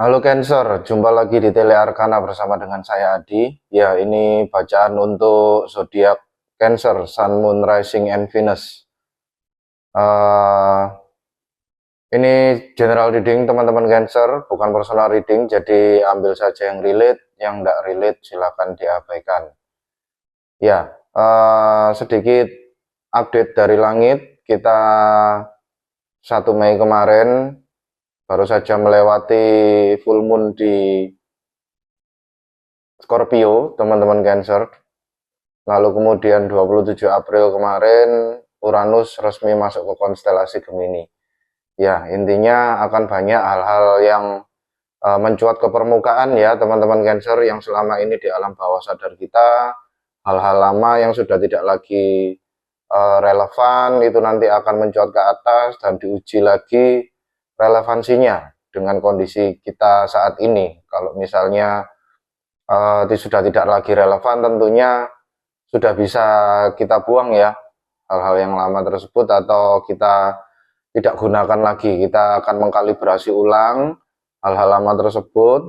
Halo Cancer, jumpa lagi di Tele Arkana bersama dengan saya Adi. Ya, ini bacaan untuk zodiak Cancer, Sun, Moon, Rising, and Venus. Eh, ini general reading teman-teman Cancer, bukan personal reading, jadi ambil saja yang relate, yang tidak relate silakan diabaikan. Ya, sedikit update dari langit. Kita 1 Mei kemarin baru saja melewati full moon di Scorpio, teman-teman Cancer. Lalu kemudian 27 April kemarin Uranus resmi masuk ke konstelasi Gemini. Ya, intinya akan banyak hal-hal yang mencuat ke permukaan ya teman-teman Cancer, yang selama ini di alam bawah sadar kita, hal-hal lama yang sudah tidak lagi relevan itu nanti akan mencuat ke atas dan diuji lagi relevansinya dengan kondisi kita saat ini. Kalau misalnya sudah tidak lagi relevan, tentunya sudah bisa kita buang ya hal-hal yang lama tersebut, atau kita tidak gunakan lagi. Kita akan mengkalibrasi ulang hal-hal lama tersebut,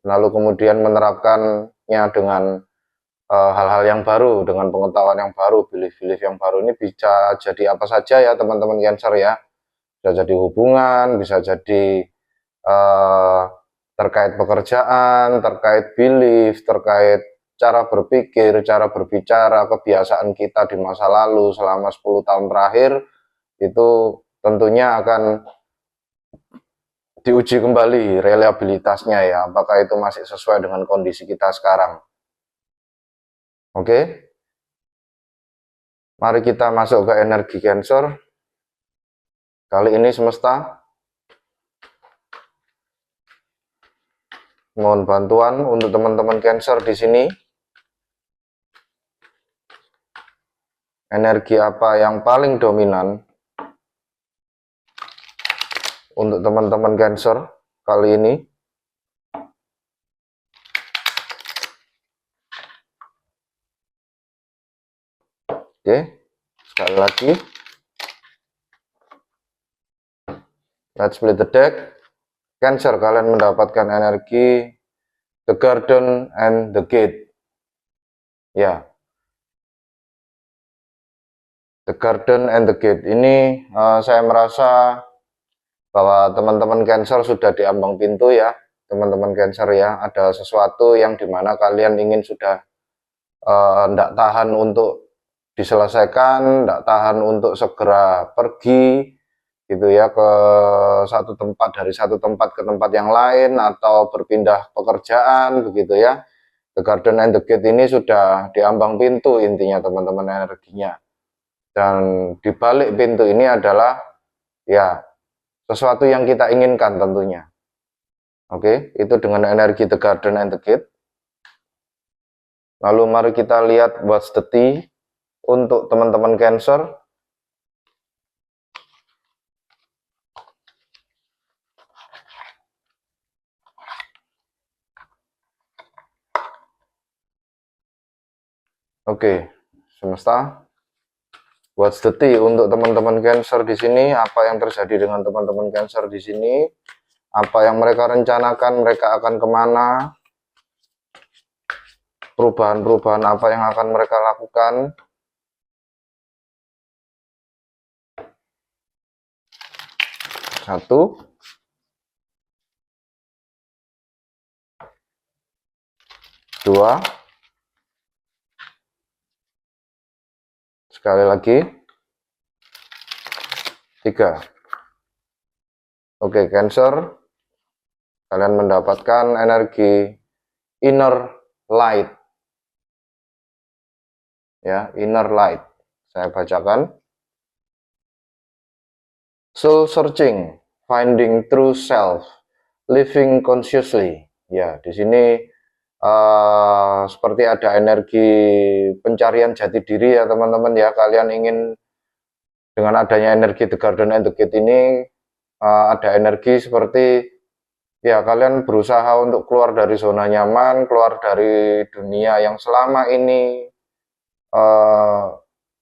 lalu kemudian menerapkannya dengan hal-hal yang baru, dengan pengetahuan yang baru, belief-belief yang baru. Ini bisa jadi apa saja ya teman-teman Cancer ya. Bisa jadi hubungan, bisa jadi uh, terkait pekerjaan, terkait belief, terkait cara berpikir, cara berbicara, kebiasaan kita di masa lalu selama 10 tahun terakhir, itu tentunya akan diuji kembali reliabilitasnya ya, apakah itu masih sesuai dengan kondisi kita sekarang. Oke, mari kita masuk ke energi Cancer. Kali ini semesta mohon bantuan untuk teman-teman Cancer di sini. Energi apa yang paling dominan untuk teman-teman Cancer kali ini? Oke, sekali lagi. Let's split the deck. Cancer, kalian mendapatkan energi The Garden and the Gate. Ya, The Garden and the Gate ini saya merasa bahwa teman-teman Cancer sudah di ambang pintu ya, teman-teman Cancer ya. Ada sesuatu yang dimana kalian ingin sudah tidak tahan untuk diselesaikan, tidak tahan untuk segera pergi gitu ya, ke satu tempat, dari satu tempat ke tempat yang lain, atau berpindah pekerjaan begitu ya. The Garden and the Gate ini sudah di ambang pintu intinya teman-teman energinya. Dan di balik pintu ini adalah ya sesuatu yang kita inginkan tentunya. Oke, itu dengan energi The Garden and the Gate. Lalu mari kita lihat what's the tea untuk teman-teman Cancer. Oke, semesta. What's the tea untuk teman-teman Cancer di sini? Apa yang terjadi dengan teman-teman Cancer di sini? Apa yang mereka rencanakan? Mereka akan kemana? Perubahan-perubahan apa yang akan mereka lakukan? Satu, dua, sekali lagi, tiga. Oke, Cancer, kalian mendapatkan energi inner light. Ya, inner light. Saya bacakan. Soul searching, finding true self, living consciously. Ya, di sini seperti ada energi pencarian jati diri ya teman-teman ya. Kalian ingin dengan adanya energi The Garden and the Gate ini, ada energi seperti ya kalian berusaha untuk keluar dari zona nyaman, keluar dari dunia yang selama ini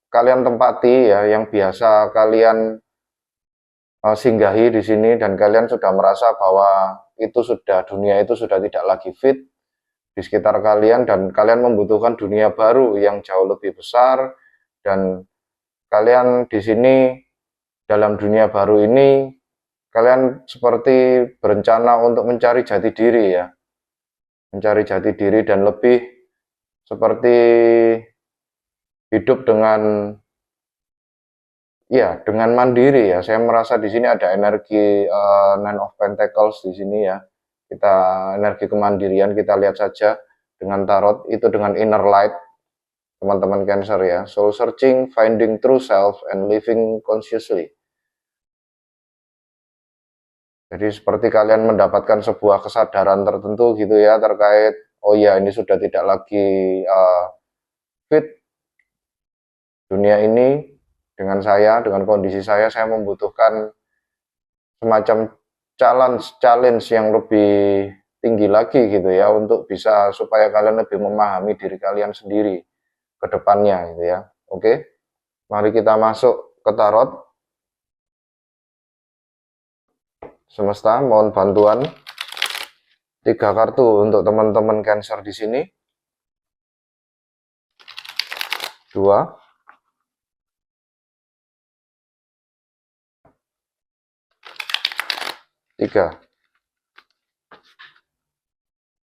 kalian tempati ya, yang biasa kalian singgahi di sini dan kalian sudah merasa bahwa dunia itu sudah tidak lagi fit di sekitar kalian dan kalian membutuhkan dunia baru yang jauh lebih besar, dan kalian di sini dalam dunia baru ini kalian seperti berencana untuk mencari jati diri ya. Mencari jati diri dan lebih seperti hidup dengan mandiri ya. Saya merasa di sini ada energi Nine of Pentacles di sini ya. Kita energi kemandirian, kita lihat saja dengan tarot itu dengan inner light teman-teman Cancer ya. Soul searching, finding true self and living consciously. Jadi seperti kalian mendapatkan sebuah kesadaran tertentu gitu ya terkait, oh ya ini sudah tidak lagi fit dunia ini dengan kondisi saya membutuhkan semacam challenge yang lebih tinggi lagi gitu ya, untuk bisa supaya kalian lebih memahami diri kalian sendiri ke depannya gitu ya. Oke, mari kita masuk ke tarot. Semesta mohon bantuan 3 kartu untuk teman-teman Cancer di sini. 2, 3.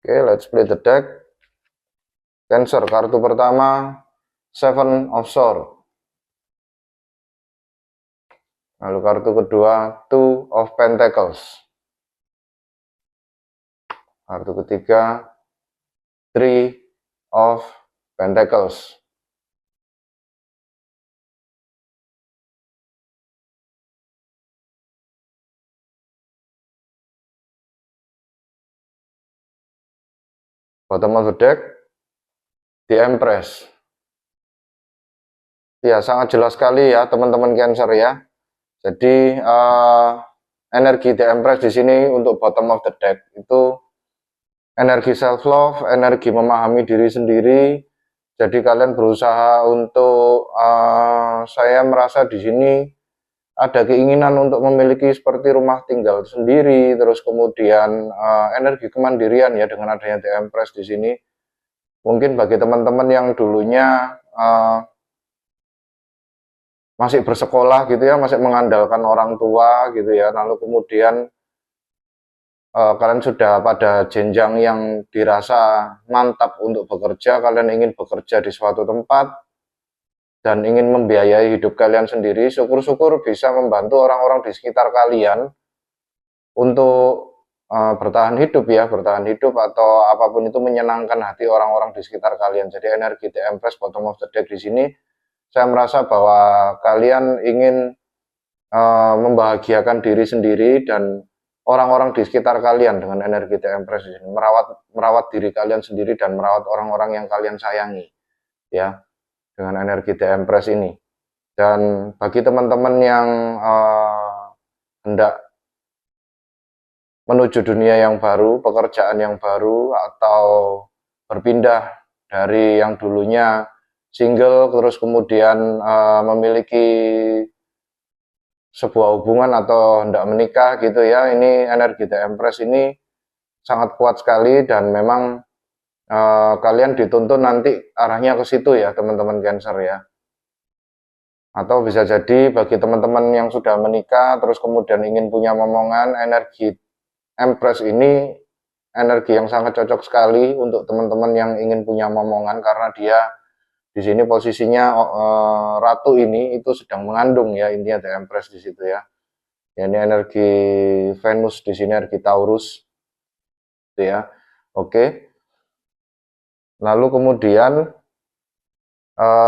Oke, let's play the deck. Cancer, kartu pertama 7 of Swords. Lalu kartu kedua 2 of Pentacles. Kartu ketiga 3 of Pentacles. Bottom of the deck, the Empress. Ya, sangat jelas sekali ya teman-teman Cancer ya. Jadi energi the Empress di sini untuk bottom of the deck itu energi self love, energi memahami diri sendiri. Jadi kalian berusaha untuk saya merasa di sini ada keinginan untuk memiliki seperti rumah tinggal sendiri, terus kemudian energi kemandirian ya dengan adanya the Empress di sini. Mungkin bagi teman-teman yang dulunya masih bersekolah gitu ya, masih mengandalkan orang tua gitu ya, lalu kemudian kalian sudah pada jenjang yang dirasa mantap untuk bekerja, kalian ingin bekerja di suatu tempat dan ingin membiayai hidup kalian sendiri, syukur-syukur bisa membantu orang-orang di sekitar kalian untuk bertahan hidup atau apapun itu menyenangkan hati orang-orang di sekitar kalian. Jadi energi the Empress bottom of the deck di sini saya merasa bahwa kalian ingin membahagiakan diri sendiri dan orang-orang di sekitar kalian dengan energi the Empress di sini, merawat diri kalian sendiri dan merawat orang-orang yang kalian sayangi ya dengan energi the Empress ini. Dan bagi teman-teman yang hendak menuju dunia yang baru, pekerjaan yang baru, atau berpindah dari yang dulunya single terus kemudian memiliki sebuah hubungan atau hendak menikah gitu ya, ini energi the Empress ini sangat kuat sekali dan memang kalian dituntun nanti arahnya ke situ ya teman-teman Cancer ya. Atau bisa jadi bagi teman-teman yang sudah menikah terus kemudian ingin punya momongan, energi Empress ini energi yang sangat cocok sekali untuk teman-teman yang ingin punya momongan, karena dia di sini posisinya ratu ini itu sedang mengandung ya, intinya the Empress di situ ya. Ya, ini energi Venus di sini, energi Taurus, gitu ya. Oke. Lalu kemudian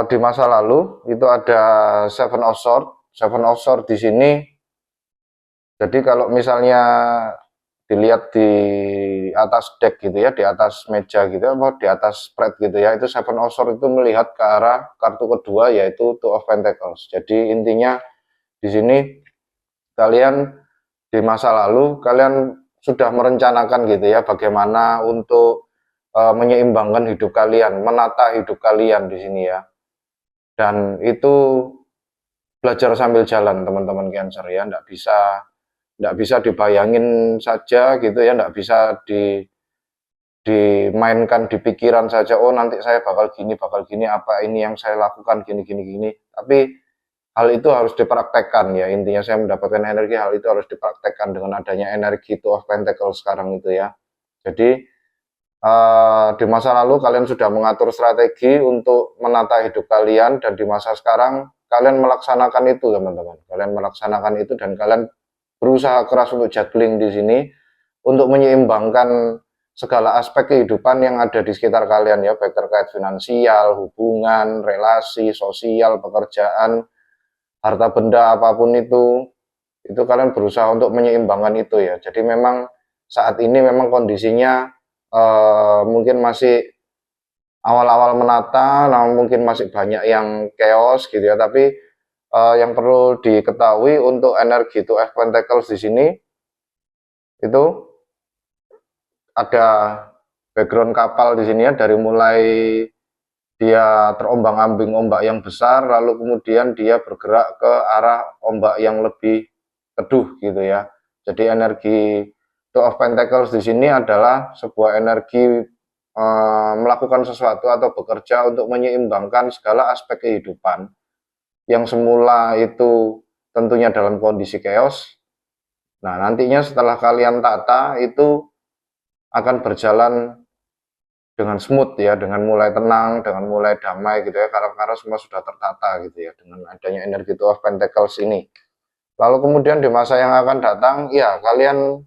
di masa lalu itu ada Seven of Swords. Seven of Swords di sini. Jadi kalau misalnya dilihat di atas deck gitu ya, di atas meja gitu apa di atas spread gitu ya, itu Seven of Swords itu melihat ke arah kartu kedua yaitu Two of Pentacles. Jadi intinya di sini kalian di masa lalu kalian sudah merencanakan gitu ya bagaimana untuk menyeimbangkan hidup kalian, menata hidup kalian di sini ya. Dan itu belajar sambil jalan teman-teman Cancer ya, enggak bisa nggak bisa dibayangin saja gitu ya, nggak bisa dimainkan di pikiran saja, oh nanti saya bakal gini, apa ini yang saya lakukan, gini. Tapi hal itu harus dipraktekkan ya, intinya saya mendapatkan energi, hal itu harus dipraktekkan dengan adanya energi Two of Pentacles sekarang itu ya. Jadi di masa lalu kalian sudah mengatur strategi untuk menata hidup kalian, dan di masa sekarang kalian melaksanakan itu teman-teman. Kalian melaksanakan itu dan kalian berusaha keras untuk juggling di sini untuk menyeimbangkan segala aspek kehidupan yang ada di sekitar kalian ya, baik terkait finansial, hubungan, relasi, sosial, pekerjaan, harta benda apapun itu kalian berusaha untuk menyeimbangkan itu ya. Jadi memang saat ini memang kondisinya mungkin masih awal-awal menata, namun mungkin masih banyak yang chaos gitu ya. Tapi yang perlu diketahui untuk energi Two of Pentacles di sini itu ada background kapal di sini ya, dari mulai dia terombang-ambing ombak yang besar, lalu kemudian dia bergerak ke arah ombak yang lebih teduh gitu ya. Jadi energi Two of Pentacles di sini adalah sebuah energi melakukan sesuatu atau bekerja untuk menyeimbangkan segala aspek kehidupan yang semula itu tentunya dalam kondisi chaos. Nah, nantinya setelah kalian tata itu akan berjalan dengan smooth ya, dengan mulai tenang, dengan mulai damai gitu ya, karena semua sudah tertata gitu ya dengan adanya energi Two of Pentacles ini. Lalu kemudian di masa yang akan datang ya kalian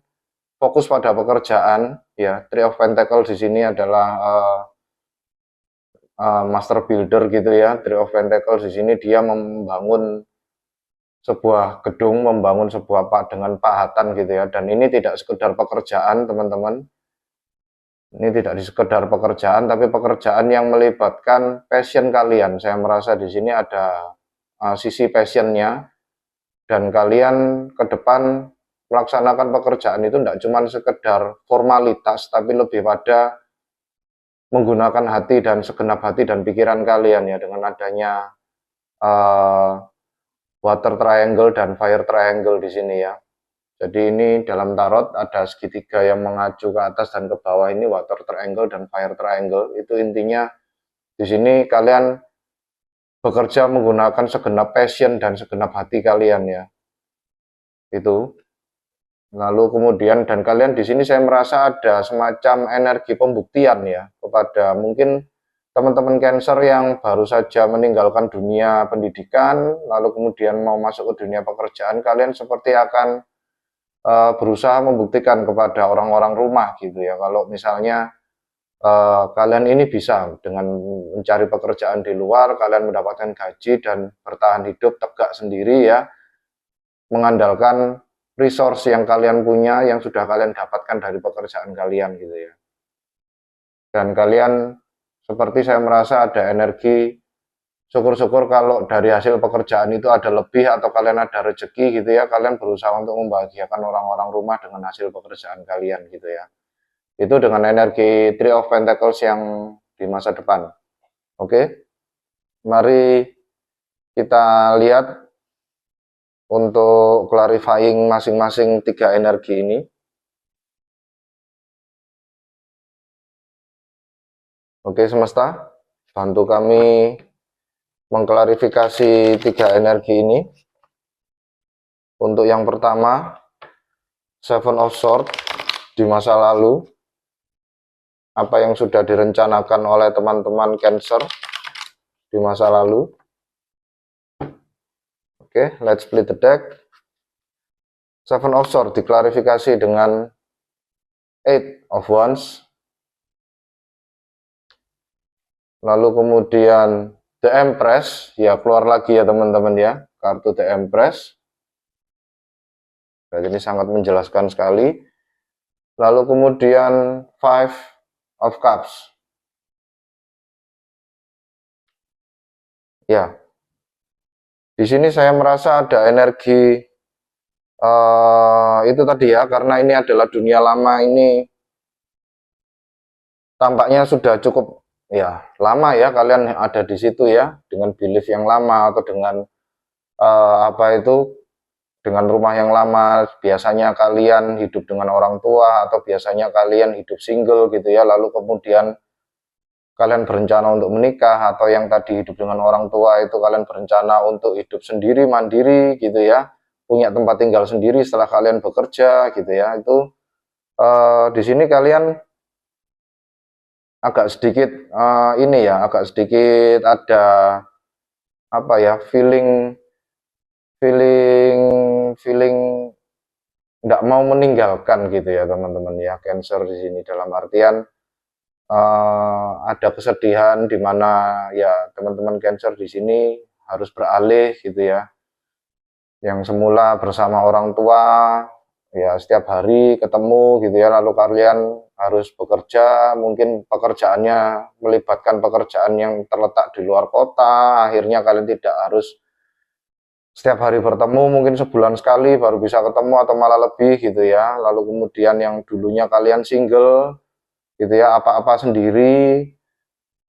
fokus pada pekerjaan ya. Three of Pentacles di sini adalah master builder gitu ya. Three of Pentacles di sini dia membangun sebuah gedung, membangun sebuah dengan pahatan gitu ya. Dan ini tidak sekedar pekerjaan teman-teman. Ini tidak sekedar pekerjaan, tapi pekerjaan yang melibatkan passion kalian. Saya merasa di sini ada sisi passionnya, dan kalian ke depan melaksanakan pekerjaan itu tidak cuma sekedar formalitas, tapi lebih pada menggunakan hati dan segenap hati dan pikiran kalian ya, dengan adanya water triangle dan fire triangle di sini ya. Jadi ini dalam tarot ada segitiga yang mengacu ke atas dan ke bawah, ini water triangle dan fire triangle. Itu intinya di sini kalian bekerja menggunakan segenap passion dan segenap hati kalian ya. Itu. Lalu kemudian dan kalian di sini saya merasa ada semacam energi pembuktian ya kepada mungkin teman-teman Cancer yang baru saja meninggalkan dunia pendidikan, lalu kemudian mau masuk ke dunia pekerjaan, kalian seperti akan berusaha membuktikan kepada orang-orang rumah gitu ya, kalau misalnya kalian ini bisa dengan mencari pekerjaan di luar, kalian mendapatkan gaji dan bertahan hidup tegak sendiri ya, mengandalkan resource yang kalian punya, yang sudah kalian dapatkan dari pekerjaan kalian gitu ya. Dan kalian seperti saya merasa ada energi syukur-syukur kalau dari hasil pekerjaan itu ada lebih atau kalian ada rezeki gitu ya, kalian berusaha untuk membahagiakan orang-orang rumah dengan hasil pekerjaan kalian gitu ya. Itu dengan energi Three of Pentacles yang di masa depan. Oke, mari kita lihat untuk clarifying masing-masing tiga energi ini. Oke semesta, bantu kami mengklarifikasi tiga energi ini. Untuk yang pertama, Seven of Swords di masa lalu, apa yang sudah direncanakan oleh teman-teman Cancer di masa lalu. Oke, let's split the deck. Seven of Swords diklarifikasi dengan Eight of Wands. Lalu kemudian The Empress, ya keluar lagi ya teman-teman ya, kartu The Empress. Jadi ini sangat menjelaskan sekali. Lalu kemudian Five of Cups. Ya, di sini saya merasa ada energi itu tadi ya, karena ini adalah dunia lama, ini tampaknya sudah cukup ya lama ya kalian ada di situ ya, dengan belief yang lama atau dengan apa itu dengan rumah yang lama, biasanya kalian hidup dengan orang tua atau biasanya kalian hidup single gitu ya, lalu kemudian kalian berencana untuk menikah, atau yang tadi hidup dengan orang tua itu kalian berencana untuk hidup sendiri, mandiri gitu ya, punya tempat tinggal sendiri setelah kalian bekerja gitu ya. Itu di sini kalian agak sedikit agak sedikit ada apa ya, feeling feeling feeling nggak mau meninggalkan gitu ya teman-teman ya, Cancer di sini dalam artian ada kesedihan di mana ya teman-teman Cancer di sini harus beralih gitu ya. Yang semula bersama orang tua ya setiap hari ketemu gitu ya, lalu kalian harus bekerja, mungkin pekerjaannya melibatkan pekerjaan yang terletak di luar kota, akhirnya kalian tidak harus setiap hari bertemu, mungkin sebulan sekali baru bisa ketemu atau malah lebih gitu ya. Lalu kemudian yang dulunya kalian single gitu ya, apa-apa sendiri,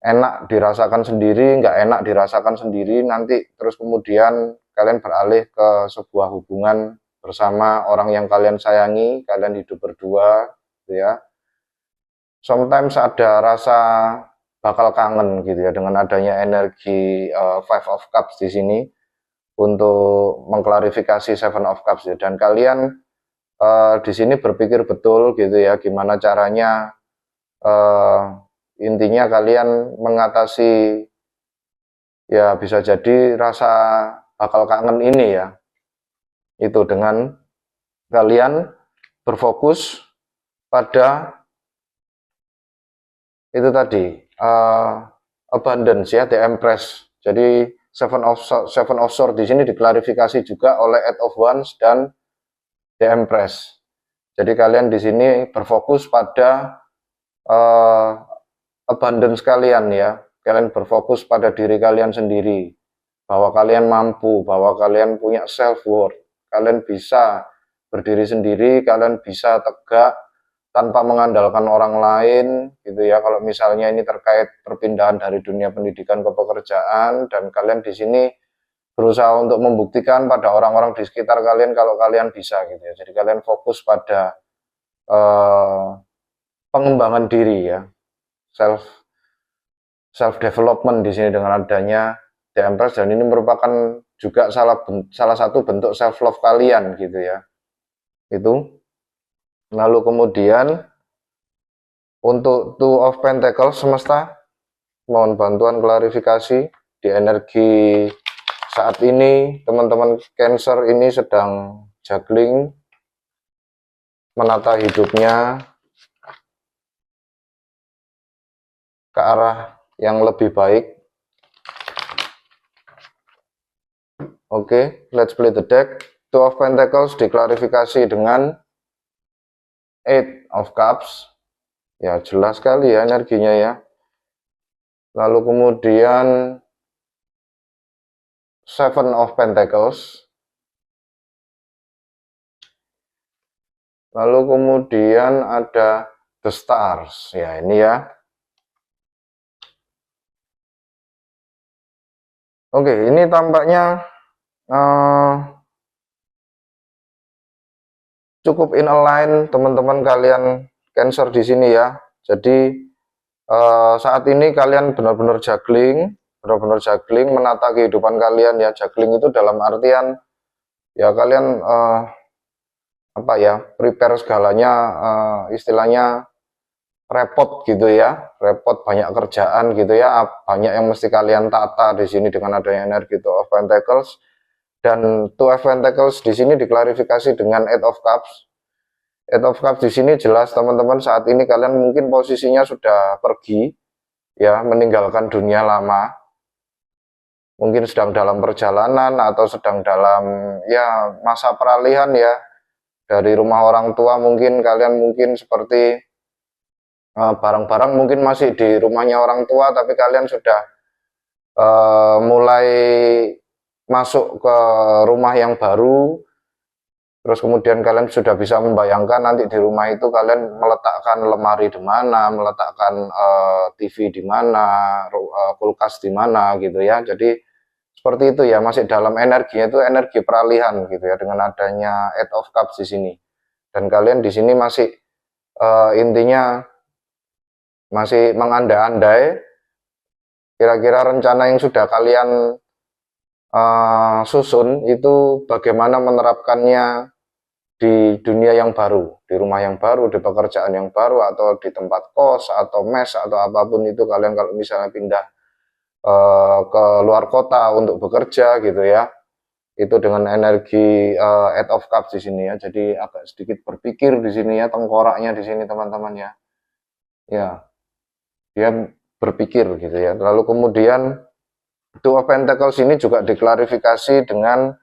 enak dirasakan sendiri, nggak enak dirasakan sendiri, nanti terus kemudian kalian beralih ke sebuah hubungan bersama orang yang kalian sayangi, kalian hidup berdua gitu ya. Sometimes ada rasa bakal kangen gitu ya dengan adanya energi Five of Cups di sini untuk mengklarifikasi Seven of Cups ya. Dan kalian di sini berpikir betul gitu ya, gimana caranya intinya kalian mengatasi ya bisa jadi rasa bakal kangen ini ya, itu dengan kalian berfokus pada itu tadi abundance ya, the Empress. Jadi Seven of Swords di sini diklarifikasi juga oleh Eight of Wands dan the Empress. Jadi kalian di sini berfokus pada abundance kalian ya. Kalian berfokus pada diri kalian sendiri, bahwa kalian mampu, bahwa kalian punya self worth, kalian bisa berdiri sendiri, kalian bisa tegak tanpa mengandalkan orang lain gitu ya. Kalau misalnya ini terkait perpindahan dari dunia pendidikan ke pekerjaan, dan kalian di sini berusaha untuk membuktikan pada orang-orang di sekitar kalian kalau kalian bisa gitu ya. Jadi kalian fokus pada pengembangan diri ya, self development di sini dengan adanya The Empress, dan ini merupakan juga salah satu bentuk self love kalian gitu ya. Itu. Lalu kemudian untuk Two of Pentacles, semesta mohon bantuan klarifikasi di energi saat ini. Teman-teman Cancer ini sedang juggling, menata hidupnya ke arah yang lebih baik. Oke, let's play the deck. Two of Pentacles diklarifikasi dengan Eight of Cups. Ya, jelas sekali ya energinya ya. Lalu kemudian Seven of Pentacles. Lalu kemudian ada The Stars. Ya, ini ya. Oke, ini tampaknya cukup in align teman-teman kalian Cancer di sini ya. Jadi saat ini kalian benar-benar juggling menata kehidupan kalian ya. Juggling itu dalam artian ya kalian apa ya, prepare segalanya, istilahnya repot gitu ya, repot, banyak kerjaan gitu ya, banyak yang mesti kalian tata di sini dengan adanya energi Two of Pentacles. Dan Two of Pentacles di sini diklarifikasi dengan Eight of Cups. Eight of Cups di sini jelas teman-teman saat ini kalian mungkin posisinya sudah pergi ya, meninggalkan dunia lama. Mungkin sedang dalam perjalanan atau sedang dalam ya masa peralihan ya. Dari rumah orang tua mungkin kalian seperti barang-barang mungkin masih di rumahnya orang tua, tapi kalian sudah mulai masuk ke rumah yang baru. Terus kemudian kalian sudah bisa membayangkan nanti di rumah itu kalian meletakkan lemari di mana, meletakkan TV di mana, kulkas di mana gitu ya. Jadi seperti itu ya, masih dalam energinya itu energi peralihan gitu ya, dengan adanya Eight of Cups di sini. Dan kalian di sini masih intinya masih mengandai-andai kira-kira rencana yang sudah kalian susun itu bagaimana menerapkannya di dunia yang baru, di rumah yang baru, di pekerjaan yang baru, atau di tempat kos, atau mes, atau apapun itu kalian kalau misalnya pindah ke luar kota untuk bekerja gitu ya, itu dengan energi Eight of Cups di sini ya, jadi agak sedikit berpikir di sini ya, tengkoraknya di sini teman-teman ya, ya dia berpikir gitu ya. Lalu kemudian Two of Pentacles ini juga diklarifikasi dengan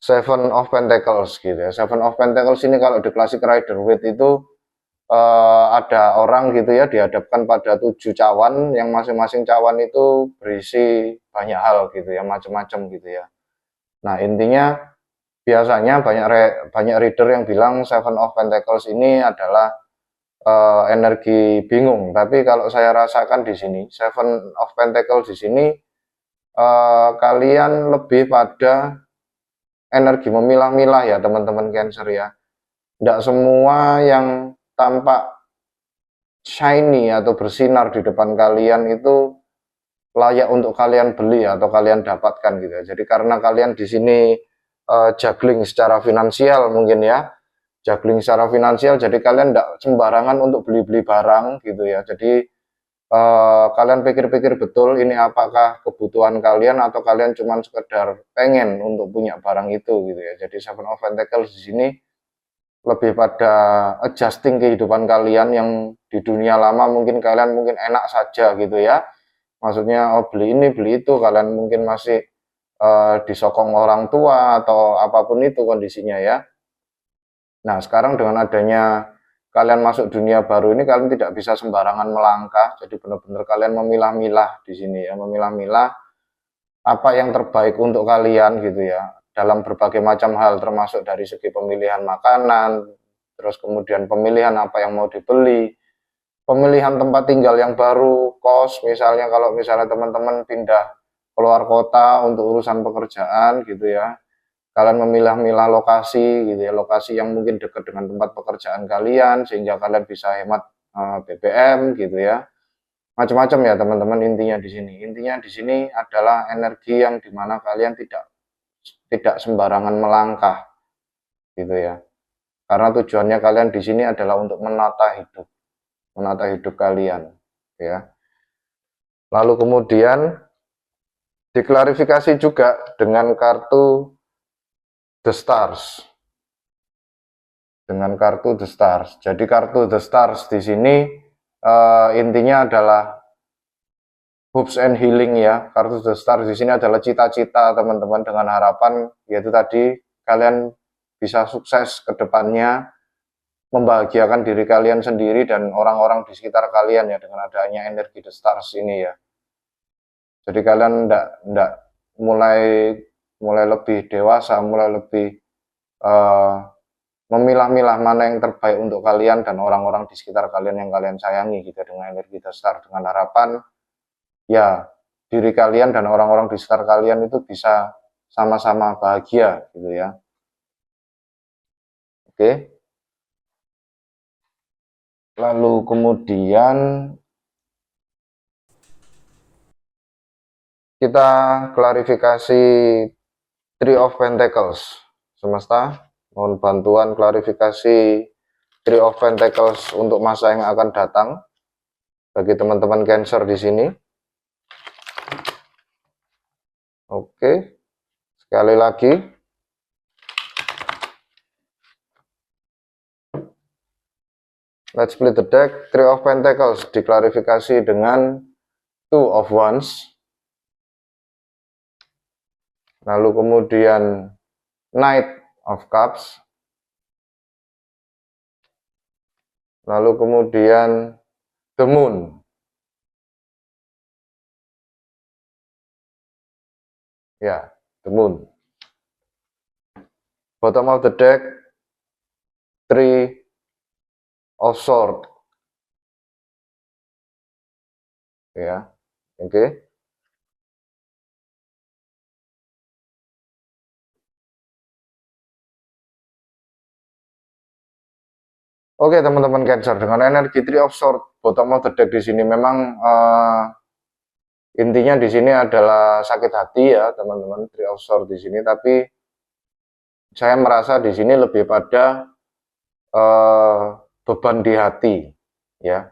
Seven of Pentacles gitu ya. Seven of Pentacles ini kalau di Classic Rider Waite itu ada orang gitu ya, dihadapkan pada 7 cawan, yang masing-masing cawan itu berisi banyak hal gitu ya, macam-macam gitu ya. Nah intinya biasanya banyak reader yang bilang Seven of Pentacles ini adalah energi bingung, tapi kalau saya rasakan di sini Seven of Pentacles di sini kalian lebih pada energi memilah-milah ya teman-teman Cancer ya. Tidak semua yang tampak shiny atau bersinar di depan kalian itu layak untuk kalian beli atau kalian dapatkan gitu ya. Jadi karena kalian di sini juggling secara finansial mungkin ya, juggling secara finansial, jadi kalian tidak sembarangan untuk beli-beli barang gitu ya. Jadi kalian pikir-pikir betul ini apakah kebutuhan kalian atau kalian cuma sekedar pengen untuk punya barang itu gitu ya. Jadi Seven of Pentacles di sini lebih pada adjusting kehidupan kalian yang di dunia lama mungkin kalian mungkin enak saja gitu ya. Maksudnya oh beli ini beli itu, kalian mungkin masih disokong orang tua atau apapun itu kondisinya ya. Nah sekarang dengan adanya kalian masuk dunia baru ini, kalian tidak bisa sembarangan melangkah, jadi benar-benar kalian memilah-milah di sini ya, memilah-milah apa yang terbaik untuk kalian gitu ya, dalam berbagai macam hal, termasuk dari segi pemilihan makanan, terus kemudian pemilihan apa yang mau dibeli, pemilihan tempat tinggal yang baru, kos misalnya, kalau misalnya teman-teman pindah keluar kota untuk urusan pekerjaan gitu ya, kalian memilah-milah lokasi gitu ya, lokasi yang mungkin dekat dengan tempat pekerjaan kalian sehingga kalian bisa hemat BBM gitu ya, macam-macam ya teman-teman. Intinya di sini, adalah energi yang dimana kalian tidak sembarangan melangkah gitu ya, karena tujuannya kalian di sini adalah untuk menata hidup kalian ya. Lalu kemudian diklarifikasi juga dengan kartu The Stars. Dengan kartu The Stars. Jadi kartu The Stars di sini intinya adalah hopes and healing ya. Kartu The Stars di sini adalah cita-cita teman-teman, dengan harapan yaitu tadi kalian bisa sukses ke depannya, membahagiakan diri kalian sendiri dan orang-orang di sekitar kalian ya, dengan adanya energi The Stars ini ya. Jadi kalian ndak mulai lebih dewasa, mulai lebih memilah-milah mana yang terbaik untuk kalian dan orang-orang di sekitar kalian yang kalian sayangi gitu, dengan energi The Star, dengan harapan ya diri kalian dan orang-orang di sekitar kalian itu bisa sama-sama bahagia gitu ya. Oke. Lalu kemudian kita klarifikasi Three of Pentacles. Semesta mohon bantuan klarifikasi Three of Pentacles untuk masa yang akan datang bagi teman-teman Cancer di sini. Oke, sekali lagi. Let's split the deck. Three of Pentacles diklarifikasi dengan Two of Wands. Lalu kemudian Knight of Cups. Lalu kemudian The Moon. Ya, The Moon. Bottom of the deck, Three of Swords. Ya, oke. Oke teman-teman Cancer, dengan energi Three of Swords, bottom of the deck di sini memang intinya di sini adalah sakit hati ya teman-teman, Three of Swords di sini. Tapi saya merasa di sini lebih pada beban di hati, ya,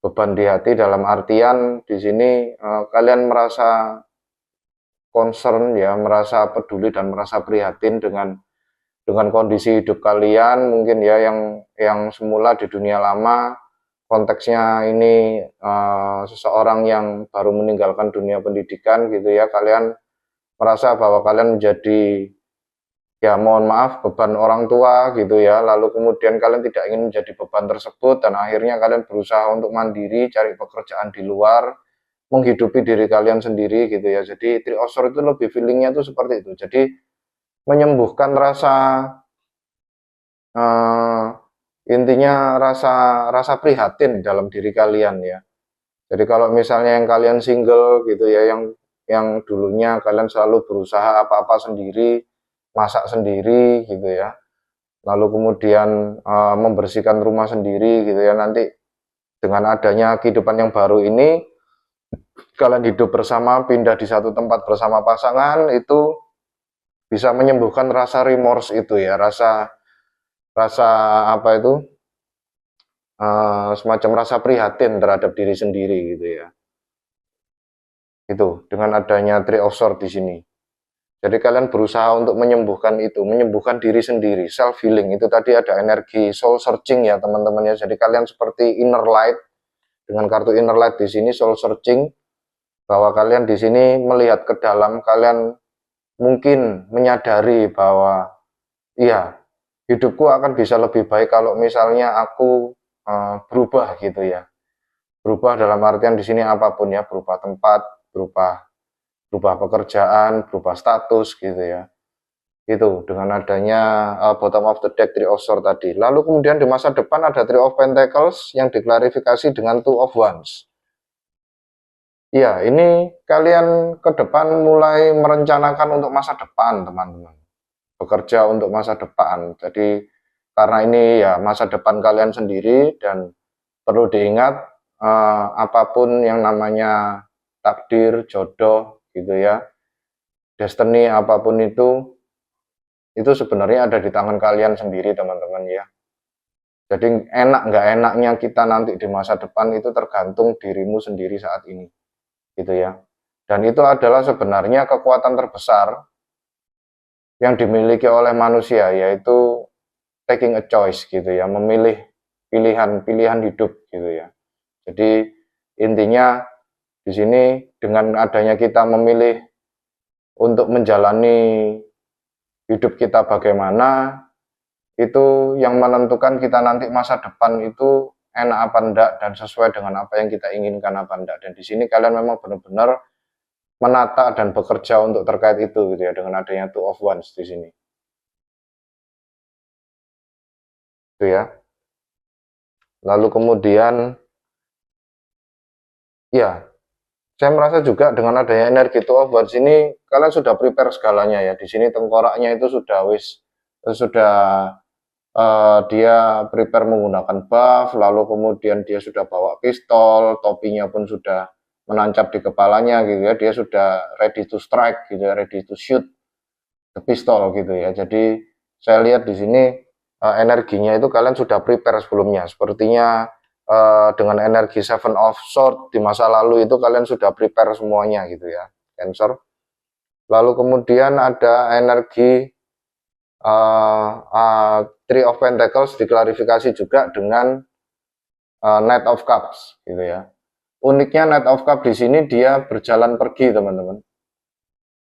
beban di hati dalam artian di sini kalian merasa concern ya, merasa peduli dan merasa prihatin dengan kondisi hidup kalian mungkin ya yang semula di dunia lama konteksnya ini seseorang yang baru meninggalkan dunia pendidikan gitu ya, kalian merasa bahwa kalian menjadi ya mohon maaf beban orang tua gitu ya, lalu kemudian kalian tidak ingin menjadi beban tersebut dan akhirnya kalian berusaha untuk mandiri, cari pekerjaan di luar, menghidupi diri kalian sendiri gitu ya. Jadi Three of Swords itu lebih feelingnya tuh seperti itu, jadi menyembuhkan rasa intinya rasa prihatin dalam diri kalian ya. Jadi kalau misalnya yang kalian single gitu ya, yang dulunya kalian selalu berusaha apa-apa sendiri, masak sendiri gitu ya, lalu kemudian membersihkan rumah sendiri gitu ya, nanti dengan adanya kehidupan yang baru ini, kalian hidup bersama, pindah di satu tempat bersama pasangan, itu bisa menyembuhkan rasa remorse itu ya, rasa apa itu, semacam rasa prihatin terhadap diri sendiri gitu ya. Itu dengan adanya Three of Swords di sini. Jadi kalian berusaha untuk menyembuhkan itu, menyembuhkan diri sendiri, self healing. Itu tadi ada energi soul searching ya teman-teman ya. Jadi kalian seperti inner light, dengan kartu inner light di sini soul searching, bahwa kalian di sini melihat ke dalam, kalian mungkin menyadari bahwa iya, hidupku akan bisa lebih baik kalau misalnya aku berubah gitu ya. Berubah dalam artian di sini apapun ya, berubah tempat, berubah pekerjaan, berubah status gitu ya. Itu dengan adanya bottom of the deck Three of Swords tadi. Lalu kemudian di masa depan ada Three of Pentacles yang diklarifikasi dengan Two of Wands. Ya, ini kalian ke depan mulai merencanakan untuk masa depan, teman-teman. Bekerja untuk masa depan. Jadi karena ini ya masa depan kalian sendiri dan perlu diingat apapun yang namanya takdir, jodoh gitu ya, destiny apapun itu sebenarnya ada di tangan kalian sendiri teman-teman ya. Jadi enak nggak enaknya kita nanti di masa depan itu tergantung dirimu sendiri saat ini gitu ya. Dan itu adalah sebenarnya kekuatan terbesar yang dimiliki oleh manusia, yaitu taking a choice gitu ya, memilih pilihan hidup gitu ya. Jadi intinya di sini dengan adanya kita memilih untuk menjalani hidup kita bagaimana, itu yang menentukan kita nanti masa depan itu enak apa enggak dan sesuai dengan apa yang kita inginkan apa enggak. Dan di sini kalian memang benar-benar menata dan bekerja untuk terkait itu gitu ya, dengan adanya Two of Wands di sini. Itu ya. Lalu kemudian ya, saya merasa juga dengan adanya energi Two of Wands ini kalian sudah prepare segalanya ya. Di sini tengkoraknya itu sudah dia prepare menggunakan buff, lalu kemudian dia sudah bawa pistol, topinya pun sudah menancap di kepalanya gitu ya. Dia sudah ready to strike gitu ya, ready to shoot the pistol gitu ya. Jadi saya lihat di sini energinya itu kalian sudah prepare sebelumnya. Sepertinya dengan energi Seven of Swords di masa lalu itu kalian sudah prepare semuanya gitu ya, Cancer. Lalu kemudian ada energi Three of Pentacles diklarifikasi juga dengan Knight of Cups gitu ya. Uniknya Knight of Cups di sini dia berjalan pergi teman-teman.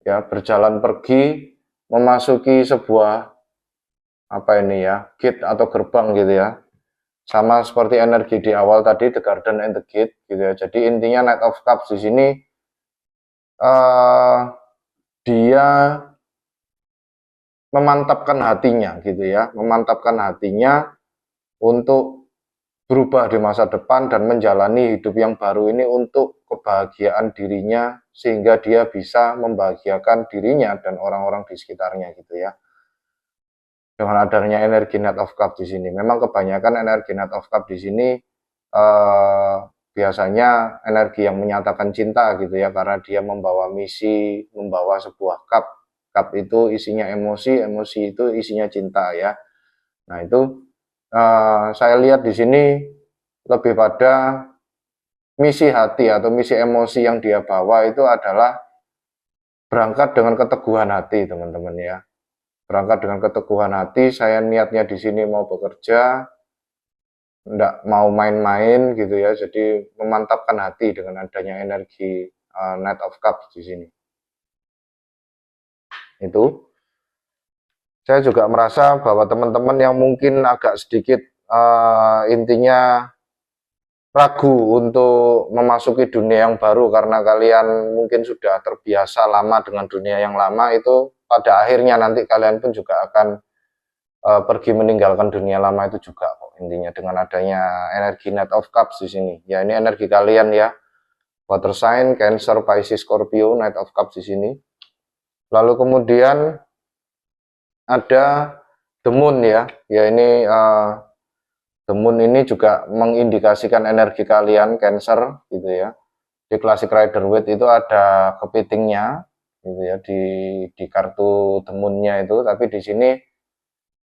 Ya, berjalan pergi memasuki sebuah apa ini ya, gate atau gerbang gitu ya. Sama seperti energi di awal tadi, The Garden and the Gate gitu ya. Jadi intinya Knight of Cups di sini dia memantapkan hatinya gitu ya, memantapkan hatinya untuk berubah di masa depan dan menjalani hidup yang baru ini untuk kebahagiaan dirinya, sehingga dia bisa membahagiakan dirinya dan orang-orang di sekitarnya gitu ya. dengan adanya energi Knight of Cup di sini. Memang kebanyakan energi Knight of Cup di sini biasanya energi yang menyatakan cinta gitu ya, karena dia membawa misi, membawa sebuah cup. Cup itu isinya emosi, emosi itu isinya cinta ya. Nah itu saya lihat di sini lebih pada misi hati atau misi emosi yang dia bawa itu adalah berangkat dengan keteguhan hati, teman-teman ya. Berangkat dengan keteguhan hati, saya niatnya di sini mau bekerja, enggak mau main-main gitu ya. Jadi memantapkan hati dengan adanya energi Knight of Cups di sini. Itu saya juga merasa bahwa teman-teman yang mungkin agak sedikit intinya ragu untuk memasuki dunia yang baru karena kalian mungkin sudah terbiasa lama dengan dunia yang lama, itu pada akhirnya nanti kalian pun juga akan pergi meninggalkan dunia lama itu juga kok, intinya dengan adanya energi Knight of Cups di sini. Ya ini energi kalian ya. Water sign, Cancer, Pisces, Scorpio, Knight of Cups di sini. Lalu kemudian ada The Moon ya. Ya ini The Moon ini juga mengindikasikan energi kalian Cancer gitu ya. Di Classic Rider Waite itu ada kepitingnya gitu ya di kartu The Moon-nya itu, tapi di sini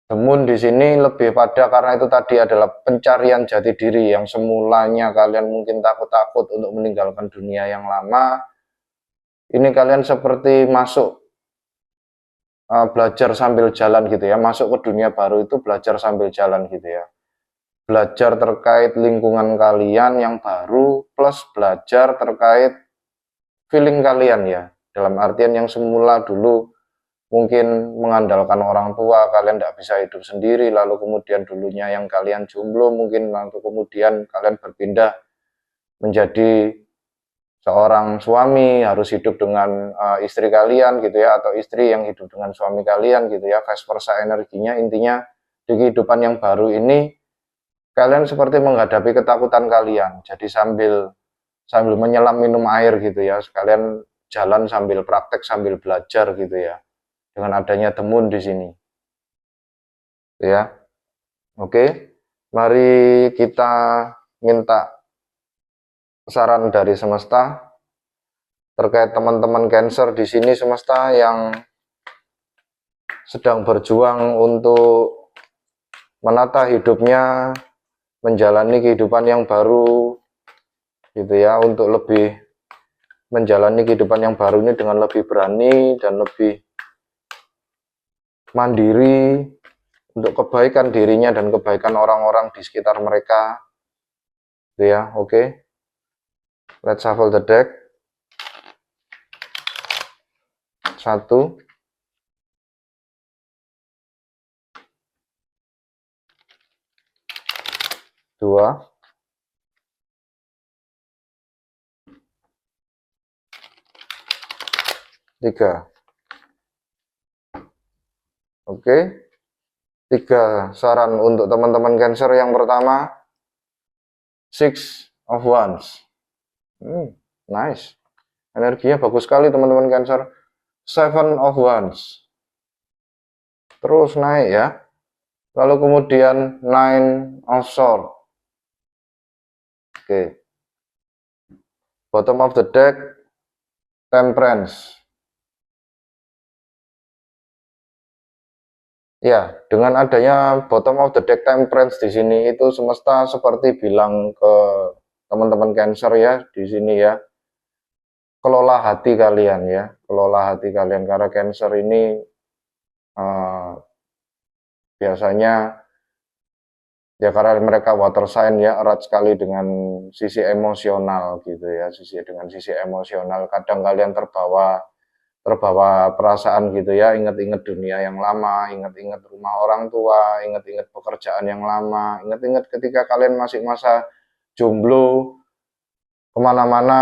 The Moon di sini lebih pada karena itu tadi adalah pencarian jati diri yang semulanya kalian mungkin takut-takut untuk meninggalkan dunia yang lama. Ini kalian seperti masuk belajar sambil jalan gitu ya, masuk ke dunia baru itu belajar sambil jalan gitu ya. Belajar terkait lingkungan kalian yang baru plus belajar terkait feeling kalian ya. Dalam artian yang semula dulu mungkin mengandalkan orang tua, kalian tidak bisa hidup sendiri, lalu kemudian dulunya yang kalian jomblo mungkin, lalu kemudian kalian berpindah menjadi seorang suami, harus hidup dengan istri kalian gitu ya, atau istri yang hidup dengan suami kalian gitu ya, vice versa energinya. Intinya di kehidupan yang baru ini kalian seperti menghadapi ketakutan kalian, jadi sambil menyelam minum air gitu ya, sekalian jalan sambil praktek sambil belajar gitu ya, dengan adanya The Moon di sini. Ya. Oke. Mari kita minta saran dari semesta terkait teman-teman Cancer di sini, semesta yang sedang berjuang untuk menata hidupnya, menjalani kehidupan yang baru gitu ya, untuk lebih menjalani kehidupan yang baru ini dengan lebih berani dan lebih mandiri untuk kebaikan dirinya dan kebaikan orang-orang di sekitar mereka. Gitu ya, oke. Let's shuffle the deck. 1, 2, 3. Oke. 3 saran untuk teman-teman Cancer. Yang pertama, 6 of Wands. Nice. Energinya bagus sekali teman-teman Cancer. 7 of Wands. Terus naik ya. Lalu kemudian 9 of Swords. Oke. Bottom of the deck, Temperance. Ya, dengan adanya bottom of the deck Temperance di sini, itu semesta seperti bilang ke teman-teman Cancer ya di sini ya, kelola hati kalian ya, kelola hati kalian, karena Cancer ini biasanya ya karena mereka water sign ya, erat sekali dengan sisi emosional gitu ya, dengan sisi emosional. Kadang kalian terbawa perasaan gitu ya, ingat-ingat dunia yang lama, ingat-ingat rumah orang tua, ingat-ingat pekerjaan yang lama, ingat-ingat ketika kalian masih masa jomblo, kemana-mana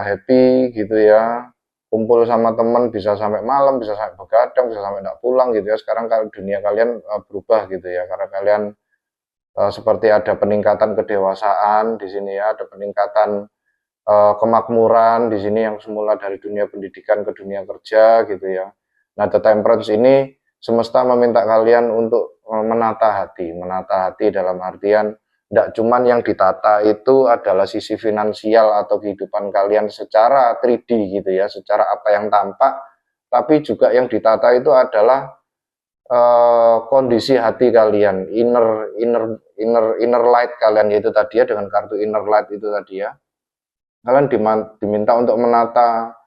happy gitu ya, kumpul sama teman bisa sampai malam, bisa sampai begadang, bisa sampai tidak pulang gitu ya. Sekarang kalau dunia kalian berubah gitu ya, karena kalian seperti ada peningkatan kedewasaan di sini ya, ada peningkatan kemakmuran di sini yang semula dari dunia pendidikan ke dunia kerja gitu ya. Nah, The Temperance ini semesta meminta kalian untuk menata hati dalam artian tidak cuman yang ditata itu adalah sisi finansial atau kehidupan kalian secara 3D gitu ya, secara apa yang tampak, tapi juga yang ditata itu adalah kondisi hati kalian, inner light kalian, yaitu tadi ya, dengan kartu inner light itu tadi ya, kalian diminta untuk menata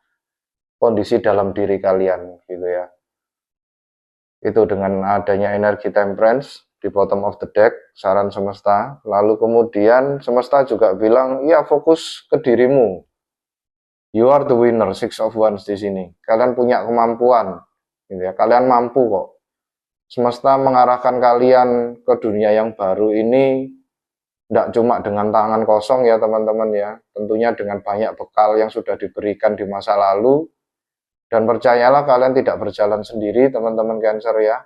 kondisi dalam diri kalian gitu ya. Itu dengan adanya energi temperance di bottom of the deck, saran semesta. Lalu kemudian semesta juga bilang, ya fokus ke dirimu. You are the winner, 6 of Wands di sini. Kalian punya kemampuan, gitu ya. Kalian mampu kok. Semesta mengarahkan kalian ke dunia yang baru ini tidak cuma dengan tangan kosong ya teman-teman ya. Tentunya dengan banyak bekal yang sudah diberikan di masa lalu. Dan percayalah kalian tidak berjalan sendiri teman-teman Cancer ya.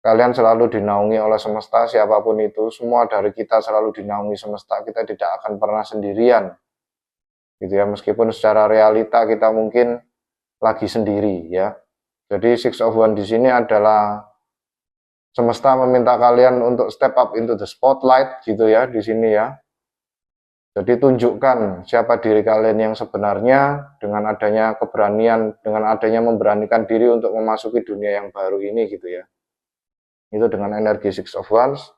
Kalian selalu dinaungi oleh semesta, siapapun itu. Semua dari kita selalu dinaungi semesta. Kita tidak akan pernah sendirian. Gitu ya, meskipun secara realita kita mungkin lagi sendiri ya. Jadi 6 of Wands di sini adalah semesta meminta kalian untuk step up into the spotlight gitu ya di sini ya. Jadi tunjukkan siapa diri kalian yang sebenarnya dengan adanya keberanian, dengan adanya memberanikan diri untuk memasuki dunia yang baru ini gitu ya. Itu dengan energi 6 of Wands.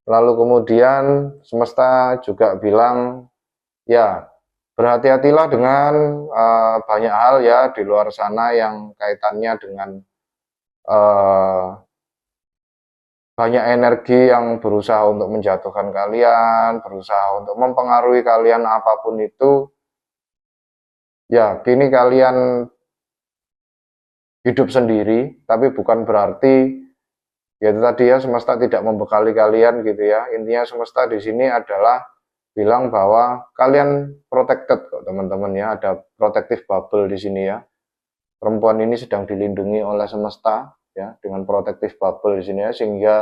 Lalu kemudian semesta juga bilang, ya berhati-hatilah dengan banyak hal ya di luar sana yang kaitannya dengan banyak energi yang berusaha untuk menjatuhkan kalian, berusaha untuk mempengaruhi kalian apapun itu. Ya, kini kalian hidup sendiri, tapi bukan berarti ya itu tadi ya semesta tidak membekali kalian gitu ya. Intinya semesta di sini adalah bilang bahwa kalian protected kok teman-teman ya. Ada protective bubble di sini ya. Perempuan ini sedang dilindungi oleh semesta ya dengan protective bubble di sini ya, sehingga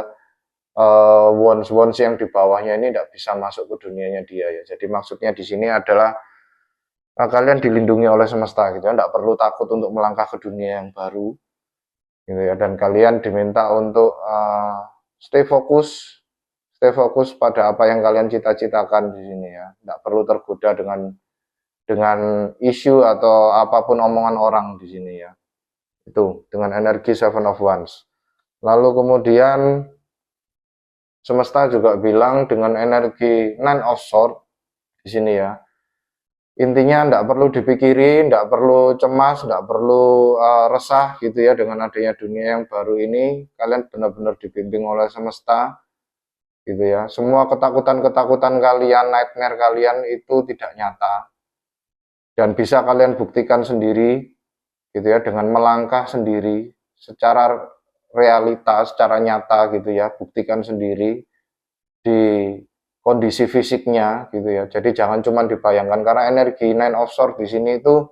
wands yang di bawahnya ini tidak bisa masuk ke dunianya dia ya. Jadi maksudnya di sini adalah kalian dilindungi oleh semesta gitu ya, tidak perlu takut untuk melangkah ke dunia yang baru gitu ya. Dan kalian diminta untuk stay fokus pada apa yang kalian cita-citakan di sini ya. Tidak perlu tergoda dengan isu atau apapun omongan orang di sini ya. Itu dengan energi 7 of Wands. Lalu kemudian semesta juga bilang dengan energi 9 of Swords di sini ya. Intinya tidak perlu dipikirin, tidak perlu cemas, tidak perlu resah gitu ya dengan adanya dunia yang baru ini. Kalian benar-benar dibimbing oleh semesta gitu ya. Semua ketakutan-ketakutan kalian, nightmare kalian itu tidak nyata. Dan bisa kalian buktikan sendiri gitu ya dengan melangkah sendiri secara realita, secara nyata gitu ya, buktikan sendiri di kondisi fisiknya gitu ya. Jadi jangan cuma dibayangkan, karena energi 9 of Swords di sini itu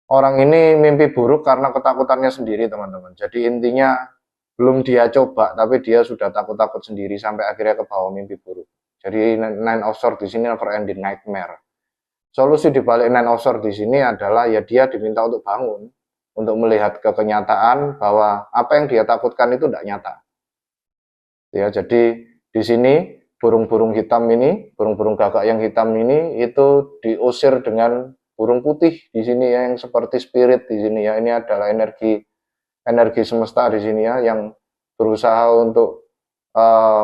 orang ini mimpi buruk karena ketakutannya sendiri teman-teman. Jadi intinya belum dia coba tapi dia sudah takut-takut sendiri sampai akhirnya ke bawah mimpi buruk. Jadi 9 of Swords di sini never ending nightmare. Solusi dibalik 9 of Swords di sini adalah ya dia diminta untuk bangun, untuk melihat ke kenyataan bahwa apa yang dia takutkan itu tidak nyata. Ya, jadi di sini burung-burung hitam ini, burung-burung gagak yang hitam ini itu diusir dengan burung putih di sini ya, yang seperti spirit di sini ya. Ini adalah energi semesta di sini ya, yang berusaha untuk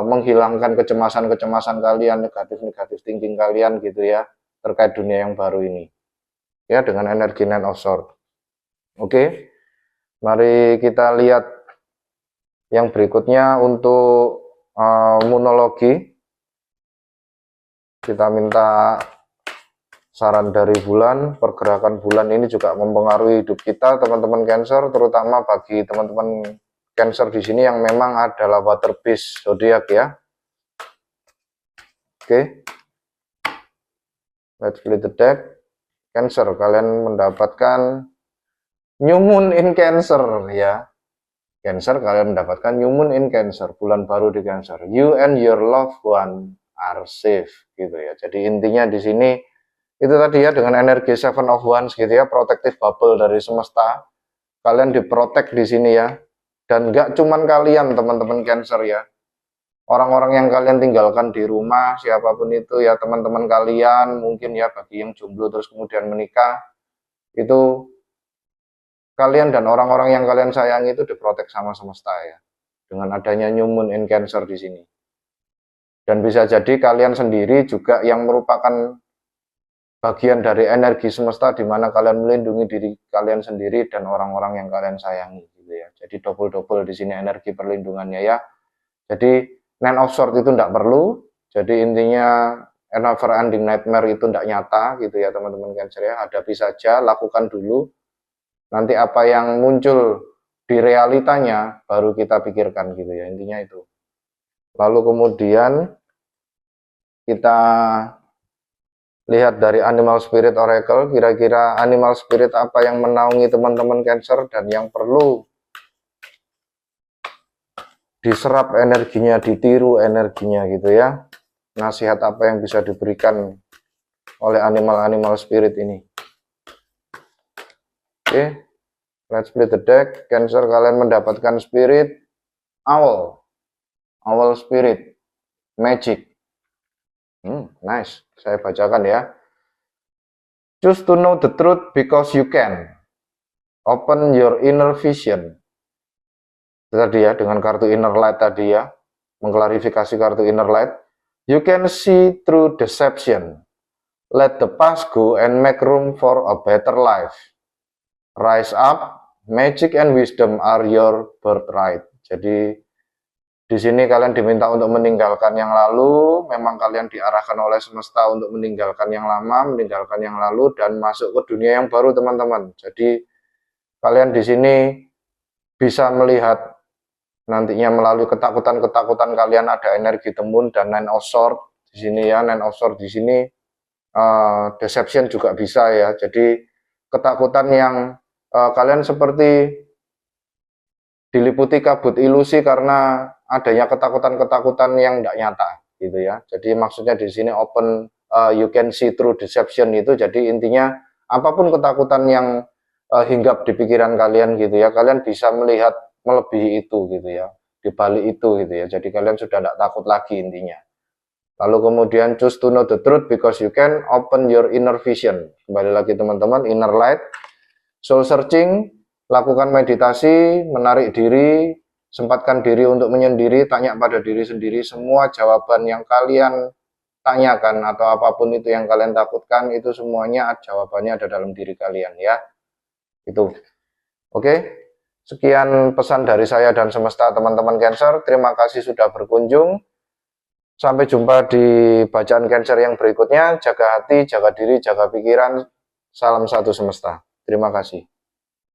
menghilangkan kecemasan-kecemasan kalian, negatif thinking kalian gitu ya, terkait dunia yang baru ini. Ya, dengan energi 9 of Swords. Oke, mari kita lihat yang berikutnya untuk moonologi. Kita minta saran dari bulan. Pergerakan bulan ini juga mempengaruhi hidup kita, teman-teman Cancer, terutama bagi teman-teman Cancer di sini yang memang adalah water based zodiak ya. Oke, let's flip the deck. Cancer, kalian mendapatkan New Moon in Cancer ya. Cancer, kalian mendapatkan New Moon in Cancer, bulan baru di Cancer. You and your loved one are safe gitu ya. Jadi intinya di sini itu tadi ya, dengan energi 7 of Wands gitu ya, protective bubble dari semesta. Kalian diprotek di sini ya. Dan nggak cuman kalian teman-teman Cancer ya. Orang-orang yang kalian tinggalkan di rumah, siapapun itu ya teman-teman kalian, mungkin ya bagi yang jomblo terus kemudian menikah, itu kalian dan orang-orang yang kalian sayangi itu diprotek sama semesta ya. Dengan adanya New Moon in Cancer di sini. Dan bisa jadi kalian sendiri juga yang merupakan bagian dari energi semesta di mana kalian melindungi diri kalian sendiri dan orang-orang yang kalian sayangi gitu ya. Jadi double-double di sini energi perlindungannya ya. Jadi Nine of Swords itu tidak perlu, jadi intinya never ending nightmare itu tidak nyata gitu ya teman-teman Cancer ya, hadapi saja, lakukan dulu, nanti apa yang muncul di realitanya baru kita pikirkan gitu ya, intinya itu. Lalu kemudian kita lihat dari Animal Spirit Oracle, kira-kira Animal Spirit apa yang menaungi teman-teman Cancer dan yang perlu diserap energinya, ditiru energinya gitu ya. Nasihat apa yang bisa diberikan oleh animal-animal spirit ini. Oke, let's split the deck. Cancer, kalian mendapatkan spirit owl, owl spirit, magic. Nice, saya bacakan ya. Choose to know the truth because you can. Open your inner vision. Tadi ya, dengan kartu inner light tadi ya, mengklarifikasi kartu inner light. You can see through deception. Let the past go and make room for a better life. Rise up, magic and wisdom are your birthright. Jadi di sini kalian diminta untuk meninggalkan yang lalu. Memang kalian diarahkan oleh semesta untuk meninggalkan yang lama, meninggalkan yang lalu dan masuk ke dunia yang baru teman-teman. Jadi kalian di sini bisa melihat nantinya melalui ketakutan-ketakutan kalian ada energi temun dan Nine of Swords di sini ya, Nine of Swords di sini deception juga bisa ya. Jadi ketakutan yang kalian seperti diliputi kabut ilusi karena adanya ketakutan-ketakutan yang tidak nyata gitu ya. Jadi maksudnya di sini open you can see through deception itu jadi intinya apapun ketakutan yang hinggap di pikiran kalian gitu ya, kalian bisa melihat melebihi itu gitu ya, di balik itu gitu ya. Jadi kalian sudah tidak takut lagi intinya. Lalu kemudian choose to know the truth because you can open your inner vision. Kembali lagi teman-teman, inner light, soul searching, lakukan meditasi, menarik diri, sempatkan diri untuk menyendiri, tanya pada diri sendiri semua jawaban yang kalian tanyakan atau apapun itu yang kalian takutkan itu semuanya jawabannya ada dalam diri kalian ya. Itu. Oke. Sekian pesan dari saya dan semesta teman-teman Cancer. Terima kasih sudah berkunjung. Sampai jumpa di bacaan Cancer yang berikutnya. Jaga hati, jaga diri, jaga pikiran. Salam satu semesta. Terima kasih.